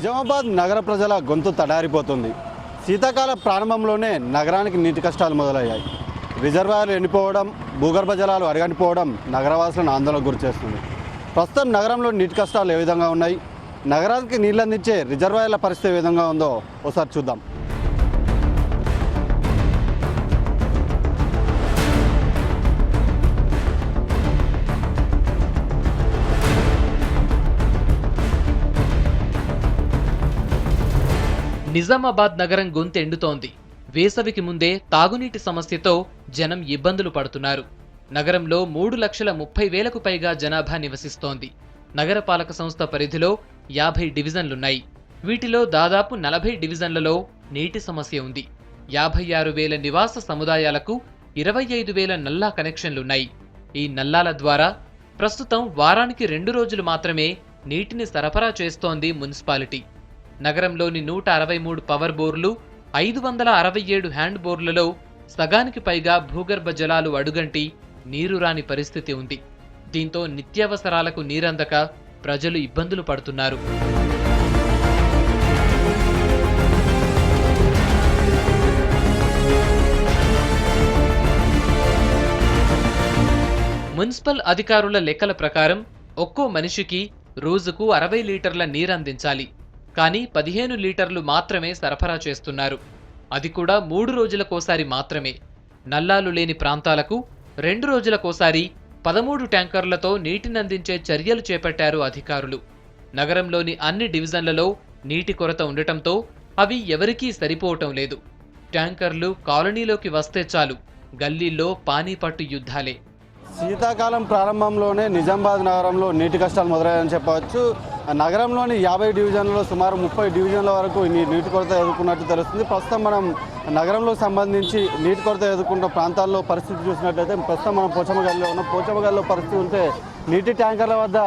నిజామాబాద్ నగర ప్రజల గొంతు తడారిపోతుంది. శీతాకాల ప్రారంభంలోనే నగరానికి నీటి కష్టాలు మొదలయ్యాయి. రిజర్వాయర్లు ఎండిపోవడం, భూగర్భ జలాలు అడగంటిపోవడం నగరవాసులను ఆందోళనకు గురిచేస్తుంది. ప్రస్తుతం నగరంలో నీటి కష్టాలు ఏ విధంగా ఉన్నాయి, నగరానికి నీళ్ళు అందించే రిజర్వాయర్ల పరిస్థితి ఏ విధంగా ఉందో ఒకసారి చూద్దాం. నిజామాబాద్ నగరం గొంతు ఎండుతోంది. వేసవికి ముందే తాగునీటి సమస్యతో జనం ఇబ్బందులు పడుతున్నారు. నగరంలో 3,30,000కు పైగా జనాభా నివసిస్తోంది. నగరపాలక సంస్థ పరిధిలో 50 డివిజన్లున్నాయి. వీటిలో దాదాపు 40 డివిజన్లలో నీటి సమస్య ఉంది. 56,000 నివాస సముదాయాలకు 25,000 నల్లా కనెక్షన్లున్నాయి. ఈ నల్లాల ద్వారా ప్రస్తుతం వారానికి 2 రోజులు మాత్రమే నీటిని సరఫరా చేస్తోంది మున్సిపాలిటీ. నగరంలోని 163 పవర్ బోర్లు, 567 హ్యాండ్ బోర్లలో సగానికి పైగా భూగర్భ జలాలు అడుగంటి నీరు రాని పరిస్థితి ఉంది. దీంతో నిత్యావసరాలకు నీరందక ప్రజలు ఇబ్బందులు పడుతున్నారు. మున్సిపల్ అధికారుల లెక్కల ప్రకారం ఒక్కో మనిషికి రోజుకు 60 లీటర్ల నీరందించాలి. కానీ 15 లీటర్లు మాత్రమే సరఫరా చేస్తున్నారు. అది కూడా 3 రోజులకోసారి మాత్రమే. నల్లాలు లేని ప్రాంతాలకు 2 రోజులకోసారి 13 ట్యాంకర్లతో నీటినందించే చర్యలు చేపట్టారు అధికారులు. నగరంలోని అన్ని డివిజన్లలో నీటి కొరత ఉండటంతో అవి ఎవరికీ సరిపోవటం లేదు. ట్యాంకర్లు కాలనీలోకి వస్తే చాలు, గల్లీల్లో పానీపట్టు యుద్ధాలే. శీతాకాలం ప్రారంభంలోనే నిజామాబాద్ నగరంలో నీటి కష్టాలు మొదలయ్యాయని చెప్పవచ్చు. నగరంలోని 50 డివిజన్లలో సుమారు 30 డివిజన్ల వరకు నీటి కొరత ఎదుర్కొన్నట్టు తెలుస్తుంది. ప్రస్తుతం మనం నగరంలో సంబంధించి నీటి కొరత ఎదుర్కొన్న ప్రాంతాల్లో పరిస్థితి చూసినట్లయితే ప్రస్తుతం మనం పోచమ్మగల్లిలో ఉన్న పోచమ్మగల్లిలో పరిస్థితి ఉంటే నీటి ట్యాంకర్ల వద్ద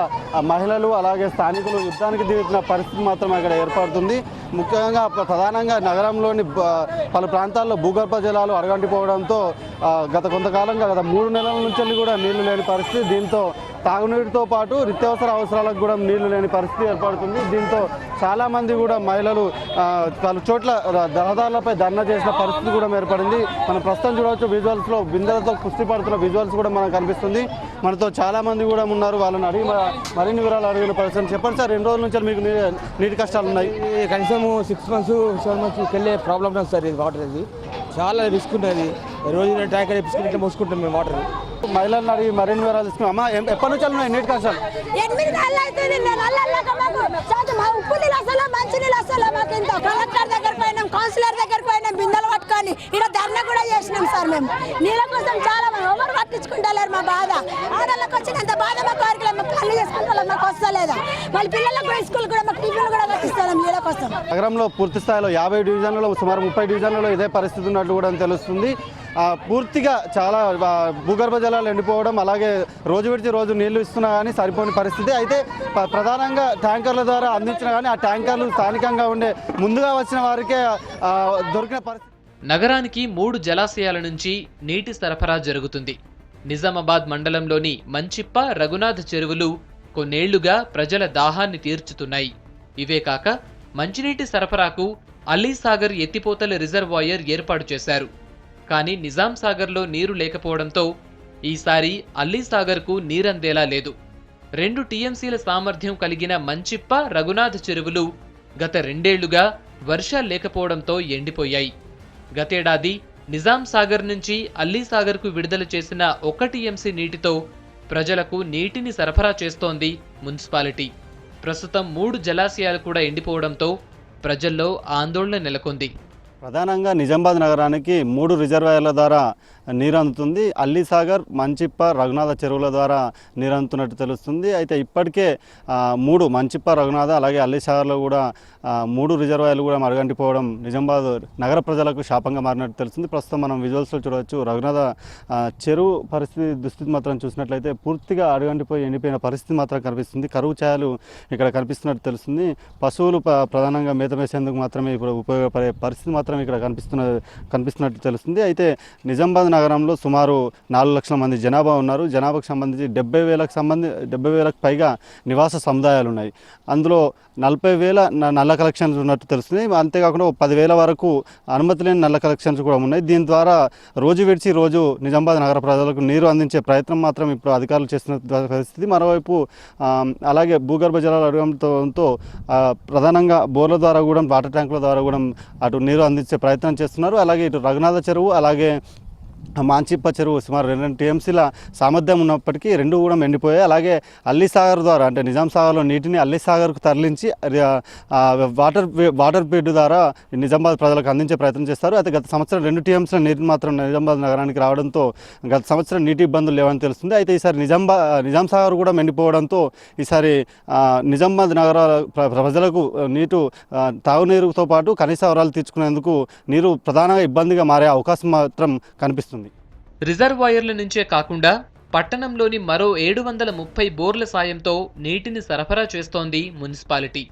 మహిళలు అలాగే స్థానికులు యుద్ధానికి దిగుతున్న పరిస్థితి మాత్రం అక్కడ ఏర్పడుతుంది. ముఖ్యంగా ప్రధానంగా నగరంలోని పలు ప్రాంతాల్లో భూగర్భ జలాలు అడగంటిపోవడంతో గత కొంతకాలంగా గత 3 నెలల నుంచి కూడా నీళ్లు లేని పరిస్థితి. దీంతో తాగునీటితో పాటు నిత్యావసర అవసరాలకు కూడా నీళ్లు లేని పరిస్థితి ఏర్పడుతుంది. దీంతో చాలామంది కూడా మహిళలు పలు చోట్ల రహదారులపై ధర్నా చేసిన పరిస్థితి కూడా ఏర్పడింది. మనం ప్రస్తుతం చూడవచ్చు విజువల్స్లో బిందెలతో కుస్తీ పడుతున్న విజువల్స్ కూడా మనకు కనిపిస్తుంది. మనతో చాలామంది కూడా ఉన్నారు. వాళ్ళని అడిగి మరిన్ని వివరాలు అడిగిన పరిస్థితి. చెప్పండి సార్, 2 రోజుల నుంచి మీకు నీటి కష్టాలు ఉన్నాయి? కనీసం 6 months 7 months వెళ్ళే ప్రాబ్లం ఉంది సార్. ఇది వాటర్ ఇది చాలా రిస్క్ ఉంటుంది. రోజు ట్యాంకర్ వేసుకుని ఇట్లా మోసుకుంటాం మేము వాటర్. మహిళలను అడిగి మరిన్ని వివరాలు తీసుకున్నాం. అమ్మా, ఎప్పటి నుంచి ఉన్నాయి నీటి కష్టాలు? 8 నెలలు అవుతుంది. ఉప్పు నీళ్ళు అసలు మంచి నీళ్ళు అసలు మాకు ఇంత కలెక్టర్ దగ్గర పోయినాం, కౌన్సిలర్ దగ్గర పోయినాం, బిందెలు పట్టుకొని ఇక్కడ ధర్నా కూడా చేసినాం సార్. మేము నీళ్ళ కోసం చాలా ఎవరు పట్టించుకుంటలేరు. మా బాధ ఆడళ్ళకి వచ్చినంత బాధ మాకు వారికి మాకు కళ్ళు చేసుకుంటాం, మాకు వస్తలేదా? మళ్ళీ పిల్లలకు కూడా స్కూల్ కూడా మాకు టిఫిన్ కూడా పట్టిస్తాం నీళ్ళ కోసం. నగరంలో పూర్తి స్థాయిలో 50 డివిజన్లలో సుమారు 30 డివిజన్లలో ఇదే పరిస్థితి ఉన్నట్లు కూడా తెలుస్తుంది. పూర్తిగా చాలా భూగర్భ జలాలు ఎండిపోవడం, అలాగే రోజు విడిచి రోజు నీళ్లు ఇస్తున్నా కానీ సరిపోని పరిస్థితి. అయితే ప్రధానంగా ట్యాంకర్ల ద్వారా అందించినా కానీ ఆ ట్యాంకర్లు స్థానికంగా ఉండే ముందుగా వచ్చిన వారికే దొరికిన పరిస్థితి. నగరానికి 3 జలాశయాల నుంచి నీటి సరఫరా జరుగుతుంది. నిజామాబాద్ మండలంలోని మంచిప్ప, రఘునాథ్ చెరువులు కొన్నేళ్లుగా ప్రజల దాహాన్ని తీర్చుతున్నాయి. ఇవే కాక మంచినీటి సరఫరాకు అలీసాగర్ ఎత్తిపోతల రిజర్వాయర్ ఏర్పాటు చేశారు. కానీ నిజాం సాగర్లో నీరు లేకపోవడంతో ఈసారి అల్లీసాగర్కు నీరందేలా లేదు. 2 టీఎంసీల సామర్థ్యం కలిగిన మంచిప్ప, రఘునాథ్ చెరువులు గత 2 ఏళ్లుగా వర్షాలు లేకపోవడంతో ఎండిపోయాయి. గతేడాది నిజాం సాగర్ నుంచి అల్లీసాగర్కు విడుదల చేసిన 1 టీఎంసీ నీటితో ప్రజలకు నీటిని సరఫరా చేస్తోంది మున్సిపాలిటీ. ప్రస్తుతం 3 జలాశయాలు కూడా ఎండిపోవడంతో ప్రజల్లో ఆందోళన నెలకొంది. ప్రధానంగా నిజామాబాద్ నగరానికి 3 రిజర్వాయర్ల ద్వారా నీరు అందుతుంది. అల్లీసాగర్, మంచిప్ప, రఘునాథ చెరువుల ద్వారా నీరు అందుతున్నట్టు తెలుస్తుంది. అయితే ఇప్పటికే 3 మంచిప్ప, రఘునాథ అలాగే అల్లీసాగర్లో కూడా 3 రిజర్వాయర్లు కూడా మరుగంటిపోవడం నిజామాబాద్ నగర ప్రజలకు శాపంగా మారినట్టు తెలుస్తుంది. ప్రస్తుతం మనం విజువల్స్లో చూడవచ్చు. రఘునాథ చెరువు పరిస్థితి దుస్థితి మాత్రం చూసినట్లయితే పూర్తిగా అడుగంటిపోయి ఎండిపోయిన పరిస్థితి మాత్రం కనిపిస్తుంది. కరువు ఛాయలు ఇక్కడ కనిపిస్తున్నట్టు తెలుస్తుంది. పశువులు ప్రధానంగా మేత మేసేందుకు మాత్రమే ఇప్పుడు ఉపయోగపడే పరిస్థితి మాత్రం ఇక్కడ కనిపిస్తున్నట్టు తెలుస్తుంది. అయితే నిజామాబాద్ నగరంలో సుమారు 4 లక్షల మంది జనాభా ఉన్నారు. జనాభాకు సంబంధించి 70,000కు పైగా నివాస సముదాయాలు ఉన్నాయి. అందులో 40,000 నల్ల కలెక్షన్స్ ఉన్నట్టు తెలుస్తుంది. అంతేకాకుండా 10,000 వరకు అనుమతి లేని నల్ల కలెక్షన్స్ కూడా ఉన్నాయి. దీని ద్వారా రోజు విడిచి రోజు నిజామాబాద్ నగర ప్రజలకు నీరు అందించే ప్రయత్నం మాత్రం ఇప్పుడు అధికారులు చేస్తున్న పరిస్థితి. మరోవైపు అలాగే భూగర్భ జలాలు అడగడంతో ప్రధానంగా బోర్ల ద్వారా కూడా వాటర్ ట్యాంకుల ద్వారా కూడా అటు నీరు అందించే ప్రయత్నం చేస్తున్నారు. అలాగే ఇటు రఘునాథ చెరువు అలాగే మాంచిప్ప చెరువు సుమారు 2 టీఎంసీల సామర్థ్యం ఉన్నప్పటికీ 2 కూడా ఎండిపోయాయి. అలాగే అల్లీసాగర్ ద్వారా అంటే నిజాం సాగర్లో నీటిని అల్లీసాగర్కు తరలించి వాటర్ బెడ్ ద్వారా నిజామాబాద్ ప్రజలకు అందించే ప్రయత్నం చేస్తారు. అయితే గత సంవత్సరం 2 టీఎంసీల నీటిని మాత్రం నిజామాబాద్ నగరానికి రావడంతో గత సంవత్సరం నీటి ఇబ్బందులు లేవని తెలుస్తుంది. అయితే ఈసారి నిజాం సాగర్ కూడా ఎండిపోవడంతో ఈసారి నిజామాబాద్ నగర ప్రజలకు తాగునీరుతో పాటు కనీస అవసరాలు తీర్చుకునేందుకు నీరు ప్రధానంగా ఇబ్బందిగా మారే అవకాశం మాత్రం కనిపిస్తుంది. రిజర్వాయర్ల నుంచే కాకుండా పట్టణంలోని మరో 730 బోర్ల సాయంతో నీటిని సరఫరా చేస్తోంది మున్సిపాలిటీ.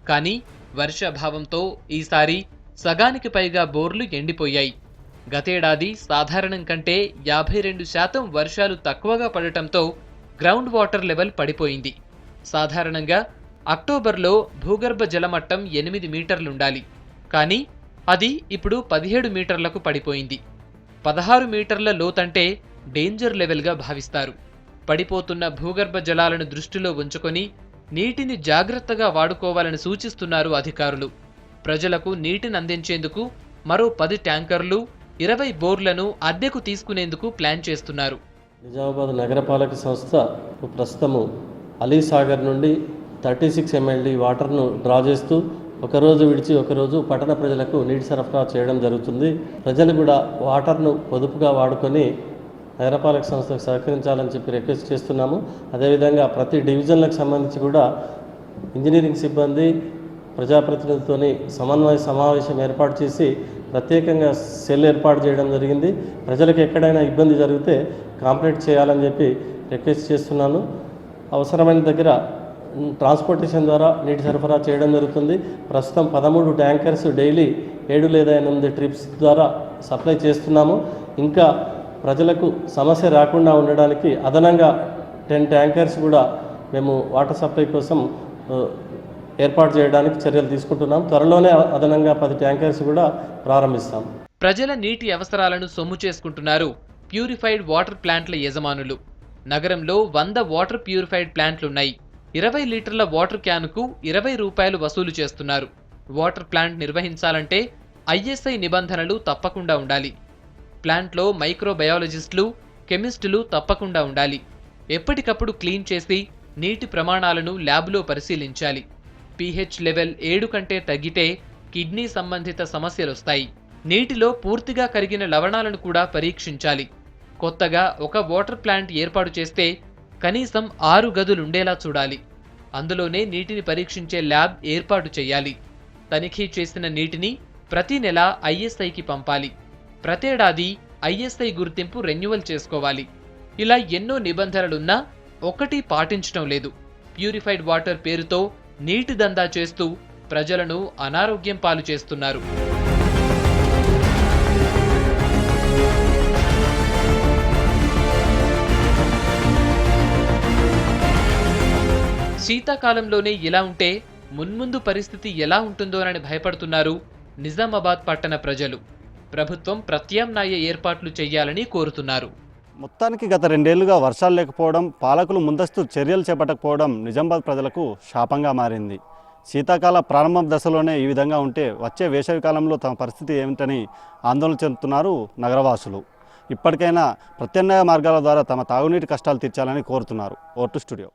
కానీ వర్షాభావంతో ఈసారి సగానికి పైగా బోర్లు ఎండిపోయాయి. గతేడాది సాధారణం కంటే 52% వర్షాలు తక్కువగా పడటంతో గ్రౌండ్ వాటర్ లెవెల్ పడిపోయింది. సాధారణంగా అక్టోబర్లో భూగర్భ జలమట్టం 8 మీటర్లుండాలి. కానీ అది ఇప్పుడు 17 మీటర్లకు పడిపోయింది. 16 మీటర్ల లోతంటే డేంజర్ లెవెల్గా భావిస్తారు. పడిపోతున్న భూగర్భ జలాలను దృష్టిలో ఉంచుకొని నీటిని జాగ్రత్తగా వాడుకోవాలని సూచిస్తున్నారు అధికారులు. ప్రజలకు నీటిని అందించేందుకు మరో 10 ట్యాంకర్లు 20 బోర్లను అద్దెకు తీసుకునేందుకు ప్లాన్ చేస్తున్నారు. నిజామాబాద్ నగరపాలక సంస్థ ప్రస్తుతము అలీసాగర్ నుండి 36 MLD వాటర్ను డ్రా చేస్తూ ఒకరోజు విడిచి ఒకరోజు పట్టణ ప్రజలకు నీటి సరఫరా చేయడం జరుగుతుంది. ప్రజలు కూడా వాటర్ను పొదుపుగా వాడుకొని నగరపాలక సంస్థకు సహకరించాలని చెప్పి రిక్వెస్ట్ చేస్తున్నాము. అదేవిధంగా ప్రతి డివిజన్లకు సంబంధించి కూడా ఇంజనీరింగ్ సిబ్బంది ప్రజాప్రతినిధులతో సమన్వయ సమావేశం ఏర్పాటు చేసి ప్రత్యేకంగా సెల్ ఏర్పాటు చేయడం జరిగింది. ప్రజలకు ఎక్కడైనా ఇబ్బంది జరిగితే కంప్లైంట్ చేయాలని చెప్పి రిక్వెస్ట్ చేస్తున్నాను. అవసరమైన దగ్గర ట్రాన్స్పోర్టేషన్ ద్వారా నీటి సరఫరా చేయడం జరుగుతుంది. ప్రస్తుతం 13 ట్యాంకర్స్ డైలీ 7 లేదా 8 ట్రిప్స్ ద్వారా సప్లై చేస్తున్నాము. ఇంకా ప్రజలకు సమస్య రాకుండా ఉండడానికి అదనంగా 10 ట్యాంకర్స్ కూడా మేము వాటర్ సప్లై కోసం ఏర్పాటు చేయడానికి చర్యలు తీసుకుంటున్నాం. త్వరలోనే అదనంగా 10 ట్యాంకర్స్ కూడా ప్రారంభిస్తాం. ప్రజల నీటి అవసరాలను సొమ్ము చేసుకుంటున్నారు ప్యూరిఫైడ్ వాటర్ ప్లాంట్ల యజమానులు. నగరంలో 100 వాటర్ ప్యూరిఫైడ్ ప్లాంట్లున్నాయి. 20 లీటర్ల వాటర్ క్యాన్కు 20 రూపాయలు వసూలు చేస్తున్నారు. వాటర్ ప్లాంట్ నిర్వహించాలంటే ISI నిబంధనలు తప్పకుండా ఉండాలి. ప్లాంట్లో మైక్రోబయాలజిస్టులు, కెమిస్టులు తప్పకుండా ఉండాలి. ఎప్పటికప్పుడు క్లీన్ చేసి నీటి ప్రమాణాలను ల్యాబ్లో పరిశీలించాలి. pH లెవెల్ 7 కంటే తగ్గితే కిడ్నీ సంబంధిత సమస్యలొస్తాయి. నీటిలో పూర్తిగా కరిగిన లవణాలను కూడా పరీక్షించాలి. కొత్తగా ఒక వాటర్ ప్లాంట్ ఏర్పాటు చేస్తే కనీసం 6 గదులుండేలా చూడాలి. అందులోనే నీటిని పరీక్షించే ల్యాబ్ ఏర్పాటు చేయాలి. తనిఖీ చేసిన నీటిని ప్రతి నెల ISIకి పంపాలి. ప్రతేడాది ISI గుర్తింపు రెన్యువల్ చేసుకోవాలి. ఇలా ఎన్నో నిబంధనలున్నా ఒకటి పాటించడం లేదు. ప్యూరిఫైడ్ వాటర్ పేరుతో నీటి దందా చేస్తూ ప్రజలను అనారోగ్యం పాలు చేస్తున్నారు. శీతాకాలంలోనే ఇలా ఉంటే మున్ముందు పరిస్థితి ఎలా ఉంటుందోనని భయపడుతున్నారు నిజామాబాద్ పట్టణ ప్రజలు. ప్రభుత్వం ప్రత్యామ్నాయ ఏర్పాట్లు చేయాలని కోరుతున్నారు. మొత్తానికి గత 2 ఏళ్లుగా వర్షాలు లేకపోవడం, పాలకులు ముందస్తు చర్యలు చేపట్టకపోవడం నిజామాబాద్ ప్రజలకు శాపంగా మారింది. శీతాకాల ప్రారంభం దశలోనే ఈ విధంగా ఉంటే వచ్చే వేసవికాలంలో తమ పరిస్థితి ఏమిటని ఆందోళన చెందుతున్నారు నగరవాసులు. ఇప్పటికైనా ప్రత్యామ్నాయ మార్గాల ద్వారా తమ తాగునీటి కష్టాలు తీర్చాలని కోరుతున్నారు. Vote studio.